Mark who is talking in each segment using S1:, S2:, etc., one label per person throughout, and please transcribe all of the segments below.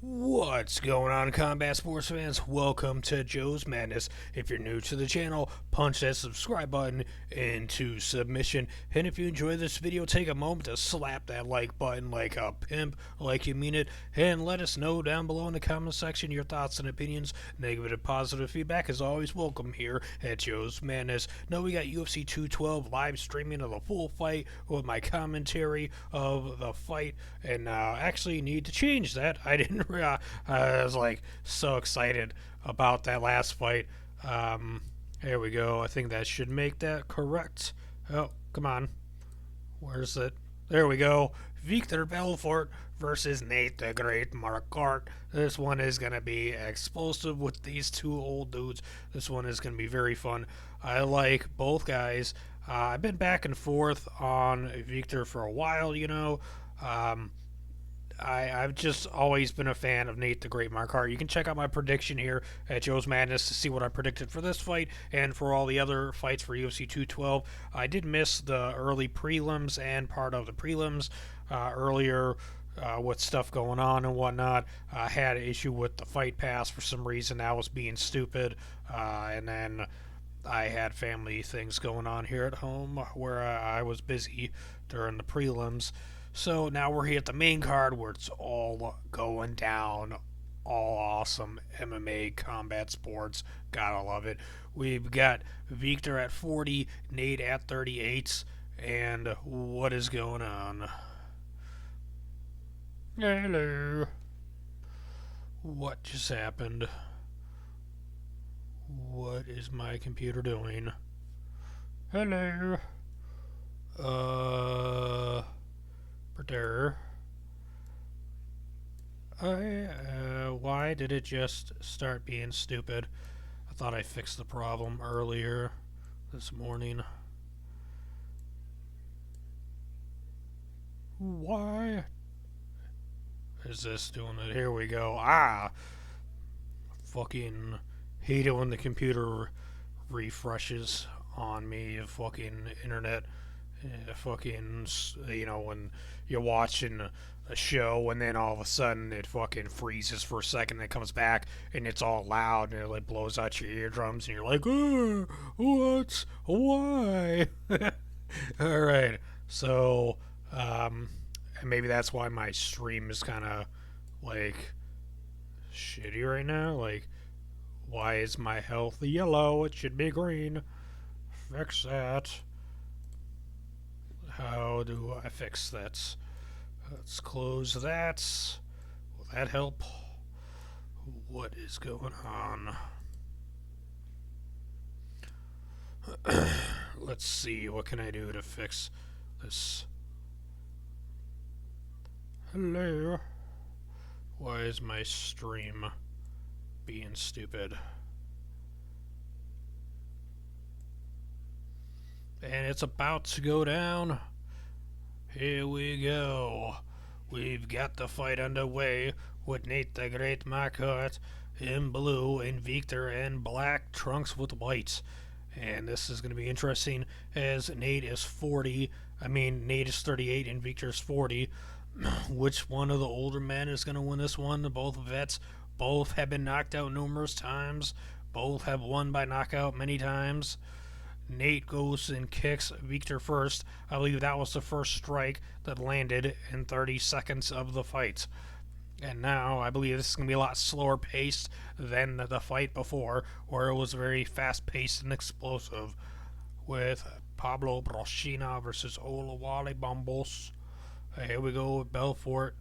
S1: What's going on, combat sports fans? Welcome to Joe's Madness. If you're new to the channel, punch that subscribe button into submission. And if you enjoy this video, take a moment to slap that like button like a pimp, like you mean it. And let us know down below in the comment section your thoughts and opinions. Negative and positive feedback is always welcome here at Joe's Madness. Now we got UFC 212 live streaming of the full fight with my commentary of the fight. And actually need to change that. I didn't I was like so excited about that last fight. Here we go. I think that should make that correct. Oh, come on. Where's it? There we go. Vitor Belfort versus Nate the Great Marquardt. This one is going to be explosive with these two old dudes. This one is going to be very fun. I like both guys. I've been back and forth on Vitor for a while, you know. I've just always been a fan of Nate the Great Marquardt. You can check out my prediction here at Joe's Madness to see what I predicted for this fight and for all the other fights for UFC 212. I did miss the early prelims and part of the prelims earlier with stuff going on and whatnot. I had an issue with the Fight Pass for some reason. That was being stupid. And then I had family things going on here at home where I was busy during the prelims. So now we're here at the main card where it's all going down. All awesome MMA combat sports. Gotta love it. We've got Vitor at 40, Nate at 38. And what is going on? Hello. What just happened? What is my computer doing? Hello. Why did it just start being stupid? I thought I fixed the problem earlier this morning. Why is this doing it? Here we go. Fucking hate it when the computer refreshes on me. Fucking internet. Fucking, you know, when you're watching a show and then all of a sudden it fucking freezes for a second and it comes back and it's all loud and it like blows out your eardrums and you're like, what? Why? Alright, so, maybe that's why my stream is kind of like shitty right now. Like, why is my health yellow? It should be green. Fix that. How do I fix that? Let's close that. Will that help? What is going on? Let's see. What can I do to fix this? Hello? Why is my stream being stupid? And it's about to go down. Here we go. We've got the fight underway with Nate the Great Marquardt in blue and Vitor in black trunks with white. And this is going to be interesting as Nate is 40. Nate is 38 and Vitor is 40. Which one of the older men is going to win this one? Both vets. Both have been knocked out numerous times. Both have won by knockout many times. Nate goes and kicks Vitor first. I believe that was the first strike that landed in 30 seconds of the fight. And now I believe this is going to be a lot slower paced than the fight before, where it was very fast paced and explosive with Pablo Brochina versus Olawale Bambos. Here we go with Belfort.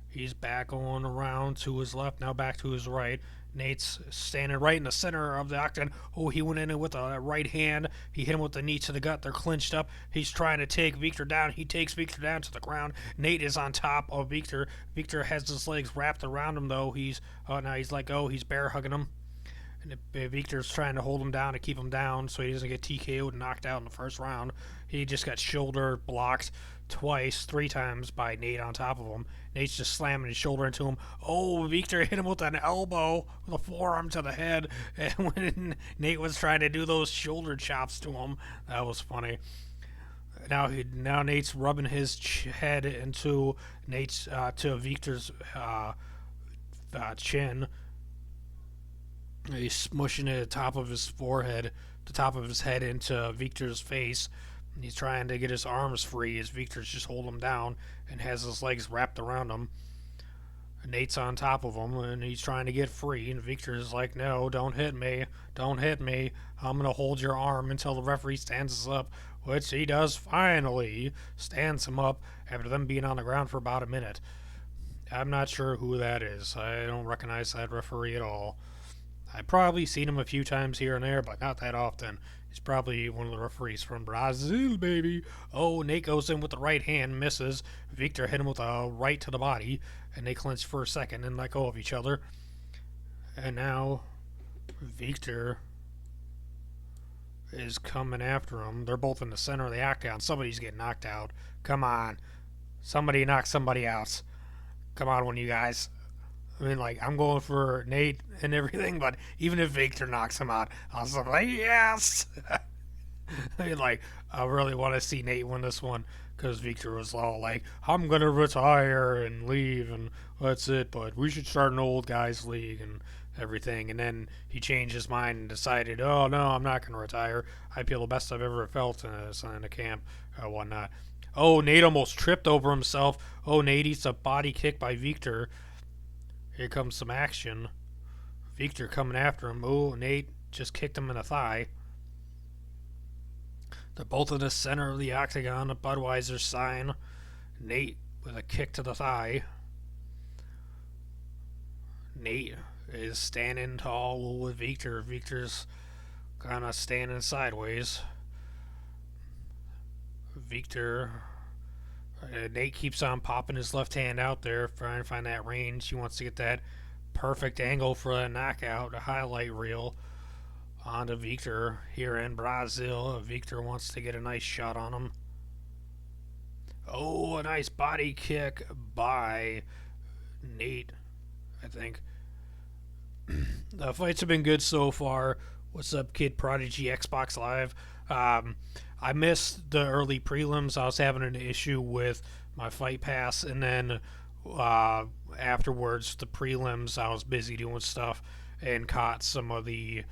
S1: He's back on around to his left, now back to his right. Nate's standing right in the center of the octagon. Oh, he went in with a right hand. He hit him with the knee to the gut. They're clinched up. He's trying to take Vitor down. He takes Vitor down to the ground. Nate is on top of Vitor. Vitor has his legs wrapped around him, though. Now he's let go. He's bear hugging him. And Vitor's trying to hold him down to keep him down so he doesn't get TKO'd and knocked out in the first round. He just got shoulder blocked three times by Nate on top of him. Nate's just slamming his shoulder into him. Oh, Vitor hit him with an elbow, with a forearm to the head. And when Nate was trying to do those shoulder chops to him, that was funny. Now Nate's rubbing his head into Vitor's chin. He's smushing it at the top of his forehead, the top of his head into Victor's face. He's trying to get his arms free as Victor's just holding him down and has his legs wrapped around him. Nate's on top of him and he's trying to get free, and Victor's like, no, don't hit me. Don't hit me. I'm going to hold your arm until the referee stands us up, which he does finally. Stands him up after them being on the ground for about a minute. I'm not sure who that is. I don't recognize that referee at all. I've probably seen him a few times here and there, but not that often. He's probably one of the referees from Brazil, baby. Oh, Nate goes in with the right hand, misses. Victor hit him with a right to the body, and they clinch for a second and let go of each other. And now Victor is coming after him. They're both in the center of the octagon. Somebody's getting knocked out. Come on. Somebody knock somebody out. Come on, one of you guys. I mean, like, I'm going for Nate and everything, but even if Victor knocks him out, I'll say, like, yes! I mean, like, I really want to see Nate win this one, because Victor was all like, I'm going to retire and leave, and that's it, but we should start an old guys league and everything. And then he changed his mind and decided, oh, no, I'm not going to retire. I feel the best I've ever felt in a camp or whatnot. Oh, Nate almost tripped over himself. Oh, Nate eats a body kick by Victor. Here comes some action. Victor coming after him. Oh, Nate just kicked him in the thigh. They're both in the center of the octagon, a Budweiser sign. Nate with a kick to the thigh. Nate is standing tall with Victor. Victor's kind of standing sideways. Nate keeps on popping his left hand out there, trying to find that range. He wants to get that perfect angle for a knockout, a highlight reel onto Victor here in Brazil. Victor wants to get a nice shot on him. Oh, a nice body kick by Nate, I think. The fights have been good so far. What's up, Kid Prodigy Xbox Live? I missed the early prelims. I was having an issue with my Fight Pass, and then afterwards, the prelims, I was busy doing stuff and caught some of the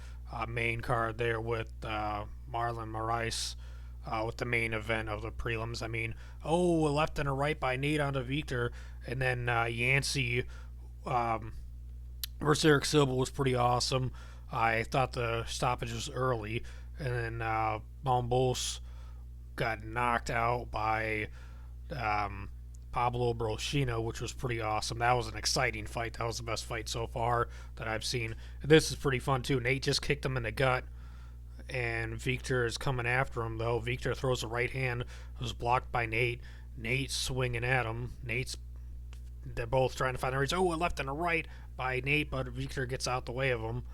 S1: main card there with Marlon Moraes with the main event of the prelims. I mean, a left and a right by Nate onto Victor, and then Yancey versus Eric Silva was pretty awesome. I thought the stoppage was early, and then Bombos got knocked out by Pablo Brochino, which was pretty awesome. That was an exciting fight. That was the best fight so far that I've seen. This is pretty fun too. Nate just kicked him in the gut, and Victor is coming after him, though. Victor throws a right hand. It was blocked by Nate. Nate's swinging at him. They're both trying to find the range. Oh, a left and a right by Nate, but Victor gets out the way of him.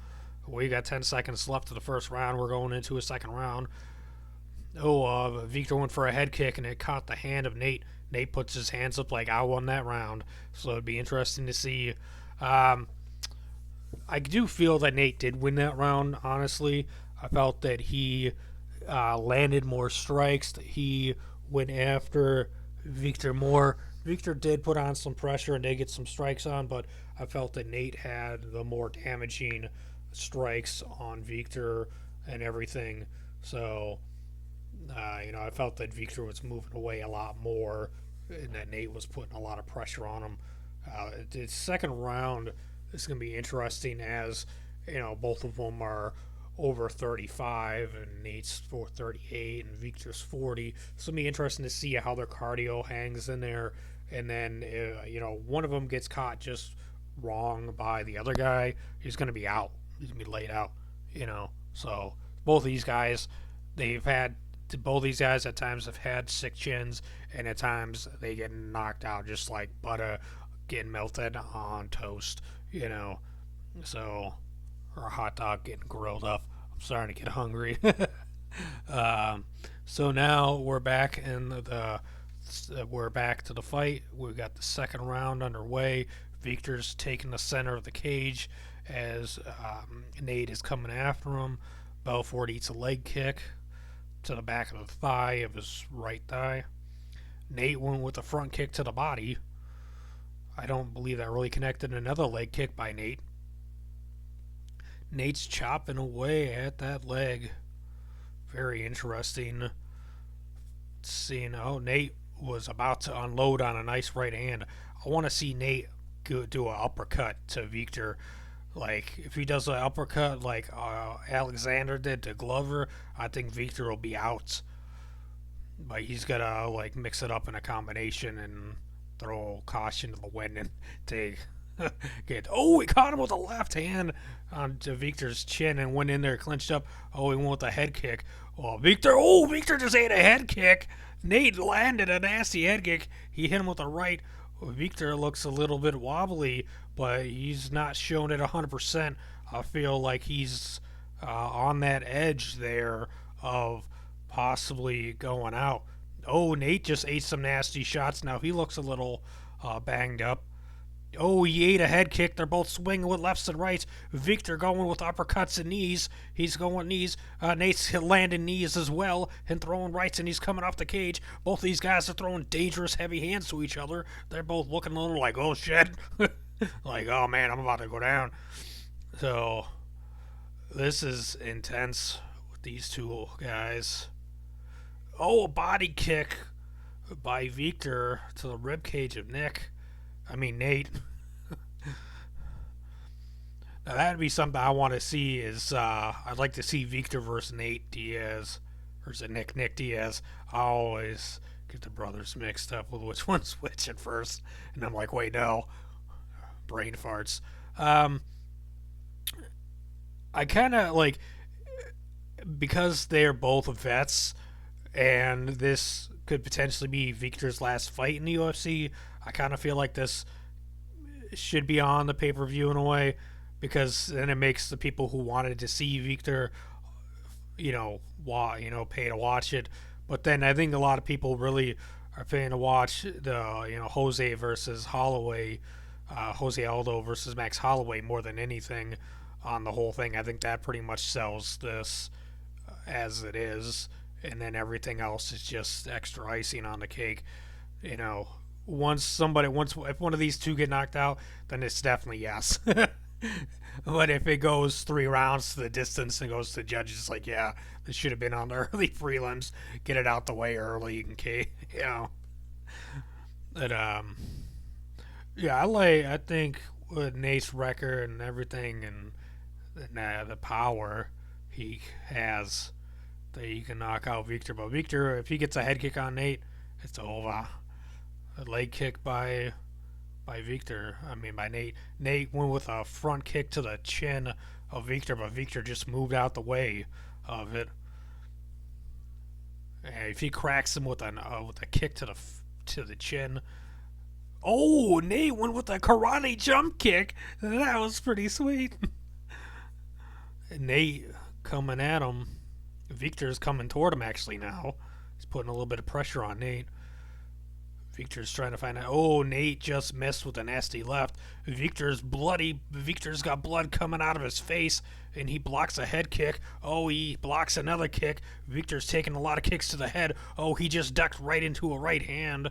S1: We got 10 seconds left of the first round. We're going into a second round. Victor went for a head kick, and it caught the hand of Nate. Nate puts his hands up like, I won that round. So it'd be interesting to see. I do feel that Nate did win that round, honestly. I felt that he landed more strikes. That he went after Victor more. Victor did put on some pressure and did get some strikes on, but I felt that Nate had the more damaging strikes on Victor and everything. So, I felt that Victor was moving away a lot more and that Nate was putting a lot of pressure on him. The second round is going to be interesting as, both of them are over 35 and Nate's 38 and Victor's 40. So it's going to be interesting to see how their cardio hangs in there. And then, one of them gets caught just wrong by the other guy, he's going to be out. He's going to be laid out, So both of these guys, both these guys at times have had sick chins, and at times they get knocked out just like butter getting melted on toast, So, or a hot dog getting grilled up. I'm starting to get hungry. So now we're back we're back to the fight. We've got the second round underway. Victor's taking the center of the cage as Nate is coming after him. Belfort eats a leg kick to the back of the thigh of his right thigh. Nate went with a front kick to the body. I don't believe that really connected. Another leg kick by Nate. Nate's chopping away at that leg. Very interesting. Seeing, oh, Nate was about to unload on a nice right hand. I want to see Nate do an uppercut to Victor. Like, if he does an uppercut like Alexander did to Glover, I think Victor will be out. But he's got to, like, mix it up in a combination and throw caution to the wind and take. Oh, he caught him with a left hand onto Victor's chin and went in there, clinched up. Oh, he went with a head kick. Oh, Victor just ate a head kick. Nate landed a nasty head kick. He hit him with a right. Victor looks a little bit wobbly, but he's not showing it 100%. I feel like he's on that edge there of possibly going out. Oh, Nate just ate some nasty shots. Now he looks a little banged up. Oh, he ate a head kick. They're both swinging with lefts and rights. Victor going with uppercuts and knees. He's going with knees. Nate's landing knees as well and throwing rights, and he's coming off the cage. Both these guys are throwing dangerous, heavy hands to each other. They're both looking a little like, oh, shit. Like, oh, man, I'm about to go down. So, this is intense with these two guys. Oh, a body kick by Victor to the ribcage of Nate. Now that'd be something I want to see. Is I'd like to see Victor versus Nate Diaz, or is it Nick Diaz? I always get the brothers mixed up with which one's which at first, and I'm like, wait, no, brain farts. I kind of like, because they're both vets, and this could potentially be Victor's last fight in the UFC. I kind of feel like this should be on the pay-per-view in a way, because then it makes the people who wanted to see Victor, pay to watch it. But then I think a lot of people really are paying to watch the, Jose versus Holloway, Jose Aldo versus Max Holloway more than anything on the whole thing. I think that pretty much sells this as it is, and then everything else is just extra icing on the cake. Once if one of these two get knocked out, then it's definitely yes. But if it goes 3 rounds to the distance and goes to the judges, it's like, yeah, this should have been on the early prelims. Get it out the way early, in case, But I think with Nate's record and everything, and the power he has, that he can knock out Victor. But Victor, if he gets a head kick on Nate, it's over. A leg kick by Nate. Nate went with a front kick to the chin of Victor, but Victor just moved out the way of it. And if he cracks him with a kick to the chin, oh, Nate went with a karate jump kick. That was pretty sweet. Nate coming at him. Victor's coming toward him actually now. He's putting a little bit of pressure on Nate. Victor's trying to find out. Oh, Nate just missed with a nasty left. Victor's bloody. Victor's got blood coming out of his face, and he blocks a head kick. Oh, he blocks another kick. Victor's taking a lot of kicks to the head. Oh, he just ducked right into a right hand.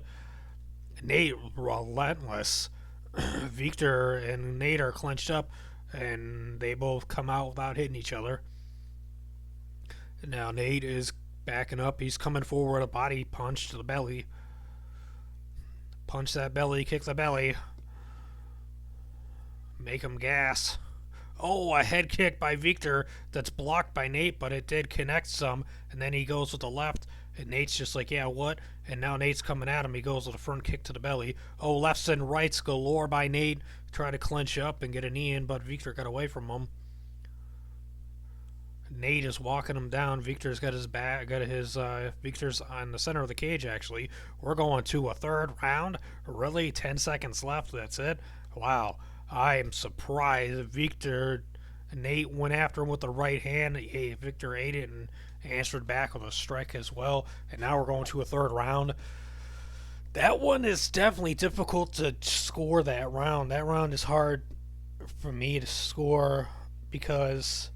S1: Nate relentless. Victor and Nate are clenched up, and they both come out without hitting each other. Now Nate is backing up. He's coming forward, a body punch to the belly. Punch that belly, kick the belly. Make him gas. Oh, a head kick by Victor that's blocked by Nate, but it did connect some. And then he goes with the left, and Nate's just like, yeah, what? And now Nate's coming at him. He goes with a front kick to the belly. Oh, lefts and rights galore by Nate. Try to clinch up and get a knee in, but Victor got away from him. Nate is walking him down. Victor's got his back, Victor's on the center of the cage, actually. We're going to a third round. Really? 10 seconds left. That's it? Wow. I am surprised. Nate went after him with the right hand. Victor ate it and answered back with a strike as well. And now we're going to a third round. That one is definitely difficult to score that round. That round is hard for me to score because,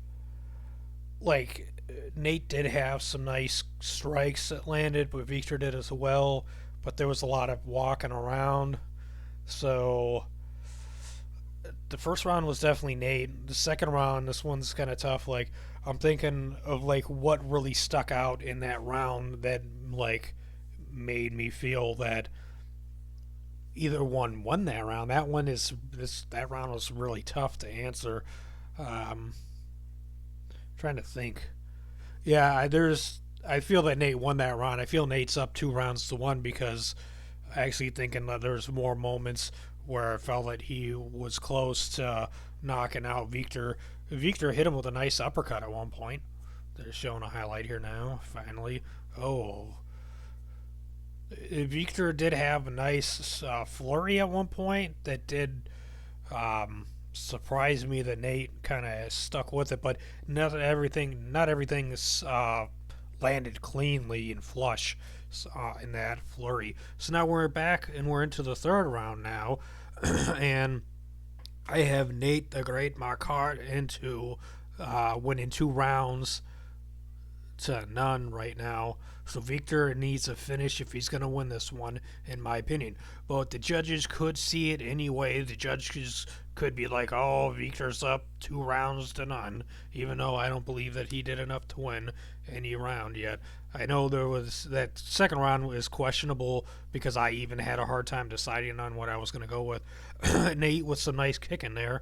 S1: Nate did have some nice strikes that landed, but Victor did as well. But there was a lot of walking around. So the first round was definitely Nate. The second round, this one's kind of tough. Like, I'm thinking of like what really stuck out in that round that like made me feel that either one won that round. That round was really tough to answer. Um, Trying to think. Yeah, I feel that Nate won that round. I feel Nate's up 2 rounds to 1 because I actually thinking that there's more moments where I felt that he was close to knocking out Victor. Victor hit him with a nice uppercut at one point. They're showing a highlight here now. Finally, oh, Victor did have a nice flurry at one point that did surprise me that Nate kind of stuck with it, but not everything landed cleanly and flush in that flurry. So now we're back and we're into the third round now, and I have Nate the Great Marquardt into winning 2 rounds to none right now. So Victor needs a finish if he's going to win this one, in my opinion. But the judges could see it anyway. The judges could be like, oh, Victor's up 2 rounds to none, even though I don't believe that he did enough to win any round yet. I know there was that second round was questionable because I even had a hard time deciding on what I was going to go with. Nate with some nice kicking there.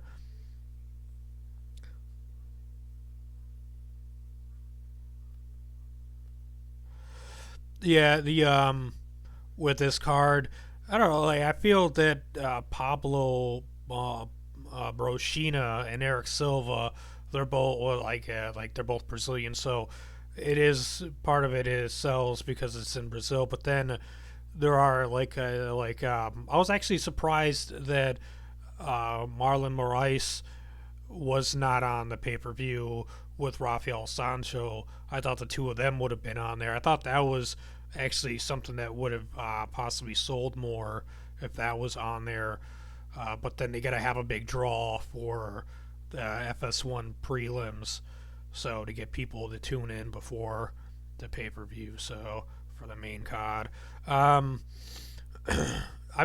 S1: Yeah, the with this card. I don't know. Like I feel that Pablo Brochina and Eric Silva, they're both like they're both Brazilian. So it is part of it is sells because it's in Brazil. But then there are I was actually surprised that Marlon Moraes was not on the pay per view with Rafael Sancho. I thought the two of them would have been on there. I thought that was actually something that would have possibly sold more if that was on there. But then they got to have a big draw for the FS1 prelims, so to get people to tune in before the pay per view. So for the main card, I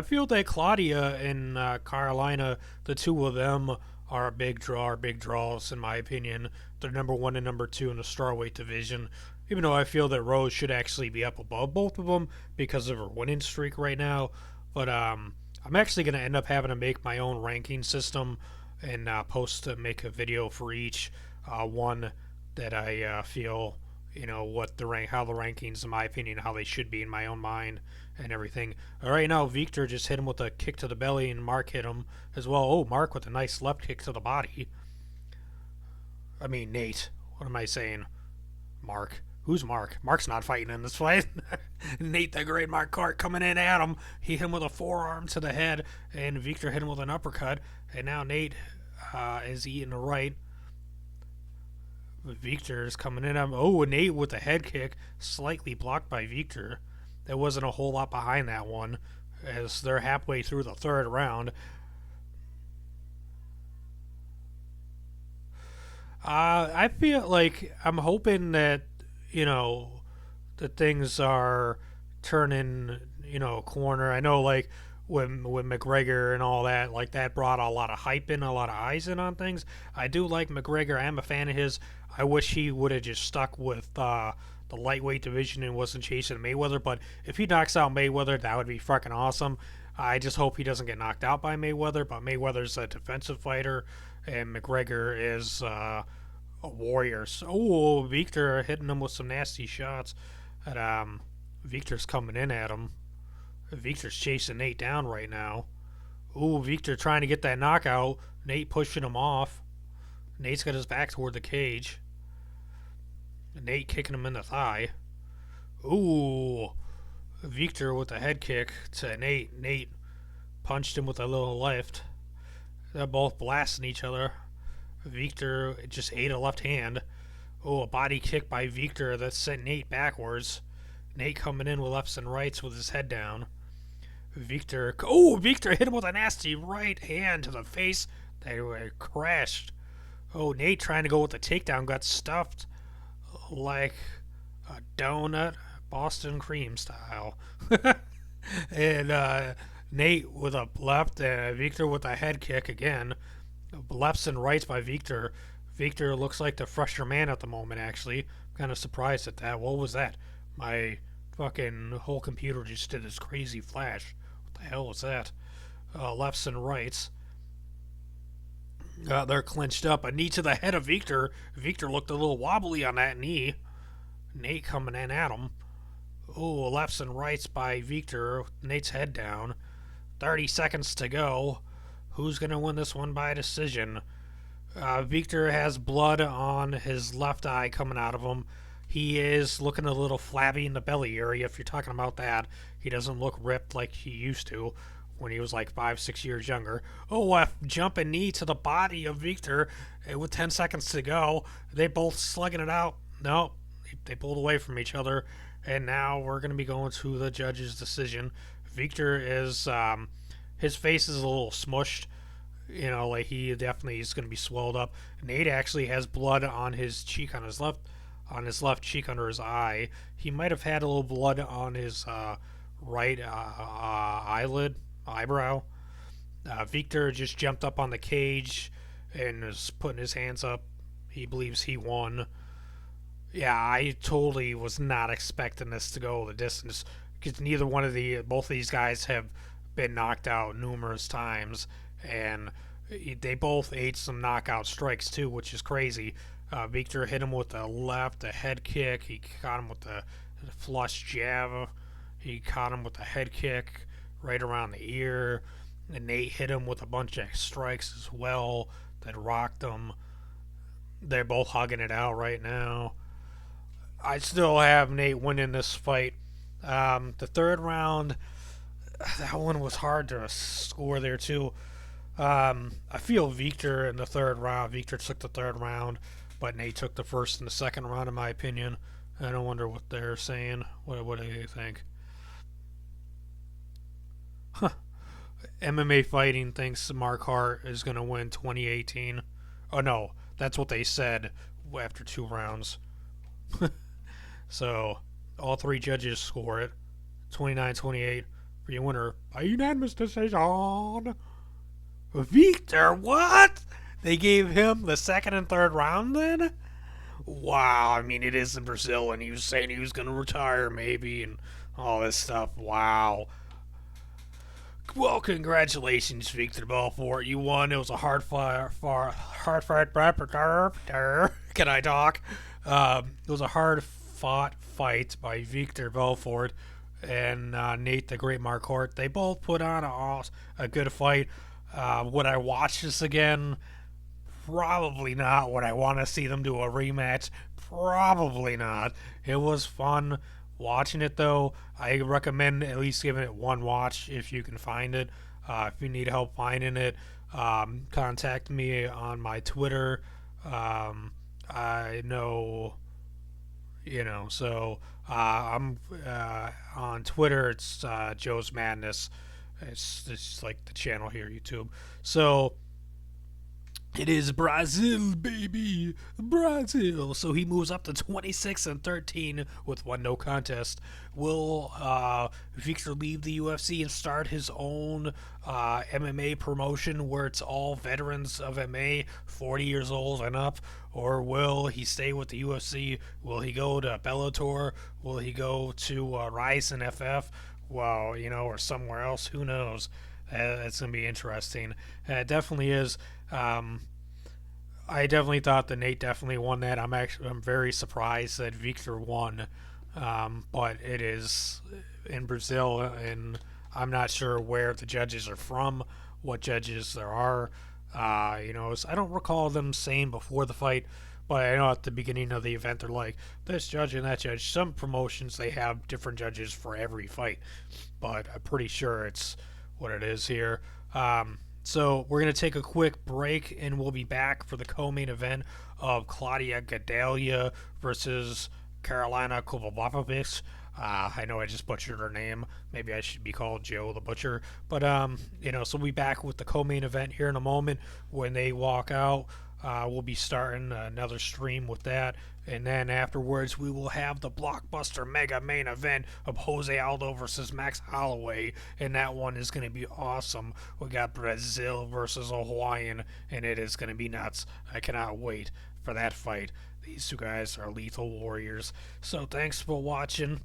S1: feel that Claudia and Carolina, the two of them are a big draw, are big draws in my opinion. They're number one and number two in the strawweight division. Even though I feel that Rose should actually be up above both of them because of her winning streak right now, but I'm actually going to end up having to make my own ranking system and post to make a video for each one that I feel what the how the rankings in my opinion how they should be in my own mind and everything. Right now Victor just hit him with a kick to the belly and Mark hit him as well. Oh, Mark with a nice left kick to the body. I mean Nate. What am I saying? Mark. Who's Mark? Mark's not fighting in this fight. Nate the Great Marquardt coming in at him. He hit him with a forearm to the head, and Victor hit him with an uppercut. And now Nate is eating the right. Victor is coming in. Oh, Nate with the head kick, slightly blocked by Victor. There wasn't a whole lot behind that one, as they're halfway through the third round. I feel like I'm hoping that you know that things are turning a corner. I know like when McGregor and all that like that brought a lot of hype in, a lot of eyes in on things. I do like McGregor. I'm a fan of his. I wish he would have just stuck with the lightweight division and wasn't chasing Mayweather. But if he knocks out Mayweather, that would be fucking awesome. I just hope he doesn't get knocked out by Mayweather. But Mayweather's a defensive fighter, and McGregor is a warrior. So, oh, Victor hitting him with some nasty shots. And Victor's coming in at him. Victor's chasing Nate down right now. Ooh, Victor trying to get that knockout. Nate pushing him off. Nate's got his back toward the cage. Nate kicking him in the thigh. Ooh, Victor with a head kick to Nate. Nate punched him with a little left. They're both blasting each other. Victor just ate a left hand. Oh, a body kick by Victor that sent Nate backwards. Nate coming in with lefts and rights with his head down. Victor hit him with a nasty right hand to the face. They were crashed. Oh, Nate trying to go with the takedown got stuffed like a donut, Boston cream style. And Nate with a left, Victor with a head kick again. Lefts and rights by Victor. Victor looks like the fresher man at the moment, actually. I'm kind of surprised at that. What was that? My fucking whole computer just did this crazy flash. What the hell was that? Lefts and rights. They're clinched up. A knee to the head of Victor. Victor looked a little wobbly on that knee. Nate coming in at him. Oh, lefts and rights by Victor. Nate's head down. 30 seconds to go. Who's going to win this one by decision? Victor has blood on his left eye coming out of him. He is looking a little flabby in the belly area, if you're talking about that. He doesn't look ripped like he used to when he was like 5-6 years younger. Oh, a jumping knee to the body of Victor with 10 seconds to go. They both slugging it out. No, they pulled away from each other. And now we're going to be going to the judge's decision. Victor is, his face is a little smushed. You know, like he definitely is going to be swelled up. Nate actually has blood on his cheek, on his left cheek under his eye. He might have had a little blood on his right eyebrow. Victor just jumped up on the cage and is putting his hands up. He believes he won. Yeah, I totally was not expecting this to go the distance because both of these guys have been knocked out numerous times, and they both ate some knockout strikes too, which is crazy. Victor hit him with a left, a head kick. He caught him with the flush jab. He caught him with a head kick right around the ear. And Nate hit him with a bunch of strikes as well that rocked him. They're both hugging it out right now. I still have Nate winning this fight. The third round, that one was hard to score there too. I feel Victor in the third round. Victor took the third round, but Nate took the first and the second round, in my opinion. I don't wonder what they're saying. What do you think? Huh. MMA Fighting thinks Marquardt is going to win 2018. Oh, no. That's what they said after 2 rounds. So, all 3 judges score it. 29-28 for your winner by unanimous decision. Victor, what? They gave him the second and third round then? Wow, I mean, it is in Brazil, and he was saying he was going to retire maybe, and all this stuff. Wow. Well, congratulations, Vitor Belfort. You won. It was a hard fight. Can I talk? It was a hard-fought fight by Vitor Belfort and Nate the Great Marquardt. They both put on a good fight. Would I watch this again? Probably not. Would I want to see them do a rematch? Probably not. It was fun watching it, though. I recommend at least giving it one watch if you can find it. If you need help finding it, contact me on my Twitter. I know, so I'm on Twitter. It's Joe's Madness. It's like the channel here, YouTube. So it is Brazil, baby, Brazil. So he moves up to 26-13 with 1 no contest. Will Victor leave the UFC and start his own MMA promotion where it's all veterans of MMA, 40 years old and up? Or will he stay with the UFC? Will he go to Bellator? Will he go to Rise and FF? Well, or somewhere else. Who knows? It's going to be interesting. It definitely is. I definitely thought that Nate definitely won that. I'm very surprised that Victor won. But it is in Brazil, and I'm not sure where the judges are from, what judges there are. I don't recall them saying before the fight, but I know at the beginning of the event they're like, this judge and that judge. Some promotions, they have different judges for every fight, but I'm pretty sure it's what it is here. So we're going to take a quick break, and we'll be back for the co-main event of Claudia Gadelha versus Carolina Kovacevic. I know I just butchered her name. Maybe I should be called Joe the Butcher. But, so we'll be back with the co-main event here in a moment when they walk out. We'll be starting another stream with that. And then afterwards, we will have the blockbuster mega main event of Jose Aldo versus Max Holloway. And that one is going to be awesome. We got Brazil versus a Hawaiian, and it is going to be nuts. I cannot wait for that fight. These two guys are lethal warriors. So thanks for watching.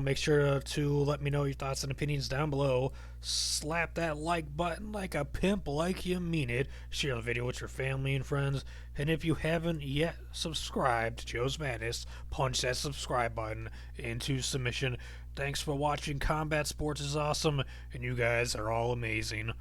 S1: Make sure to let me know your thoughts and opinions down below. Slap that like button like a pimp, like you mean it. Share the video with your family and friends. And if you haven't yet subscribed to Joe's Madness, punch that subscribe button into submission. Thanks for watching. Combat Sports is awesome, and you guys are all amazing.